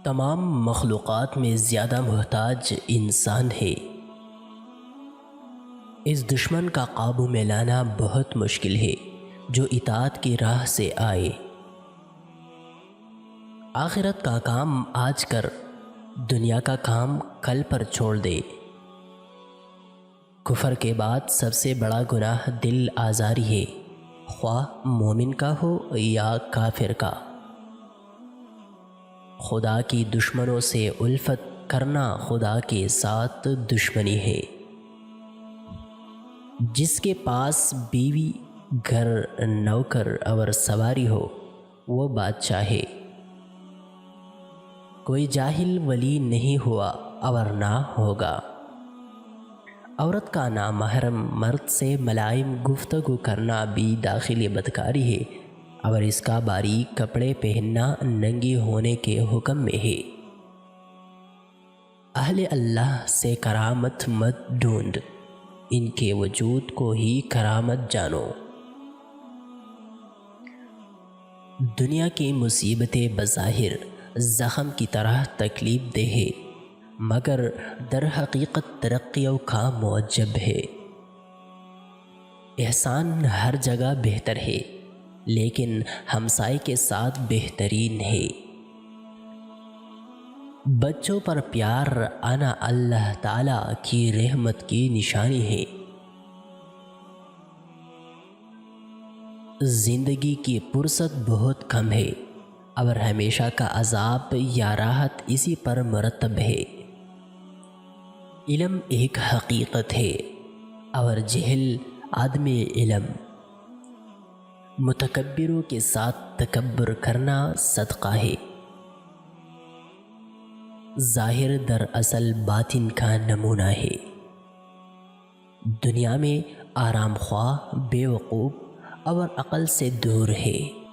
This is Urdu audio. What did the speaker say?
تمام مخلوقات میں زیادہ محتاج انسان ہے۔ اس دشمن کا قابو میں لانا بہت مشکل ہے جو اطاعت کی راہ سے آئے۔ آخرت کا کام آج کر دنیا کا کام کل پر چھوڑ دے۔ کفر کے بعد سب سے بڑا گناہ دل آزاری ہے، خواہ مومن کا ہو یا کافر کا۔ خدا کی دشمنوں سے الفت کرنا خدا کے ساتھ دشمنی ہے۔ جس کے پاس بیوی، گھر، نوکر اور سواری ہو وہ بادشاہ ہے۔ کوئی جاہل ولی نہیں ہوا اور نہ ہوگا۔ عورت کا نامحرم مرد سے ملائم گفتگو کرنا بھی داخلی بدکاری ہے اور اس کا باریک کپڑے پہننا ننگی ہونے کے حکم میں ہے۔ اہل اللہ سے کرامت مت ڈھونڈ، ان کے وجود کو ہی کرامت جانو۔ دنیا کی مصیبتیں بظاہر زخم کی طرح تکلیف دہ ہے، مگر در حقیقت ترقیوں کا موجب ہے۔ احسان ہر جگہ بہتر ہے لیکن ہمسائے کے ساتھ بہترین ہے۔ بچوں پر پیار آنا اللہ تعالیٰ کی رحمت کی نشانی ہے۔ زندگی کی فرصت بہت کم ہے اور ہمیشہ کا عذاب یا راحت اسی پر مرتب ہے۔ علم ایک حقیقت ہے اور جہل عدم علم۔ متکبروں کے ساتھ تکبر کرنا صدقہ ہے۔ ظاہر در اصل باطن کا نمونہ ہے۔ دنیا میں آرام خواہ بے وقوف اور عقل سے دور ہے۔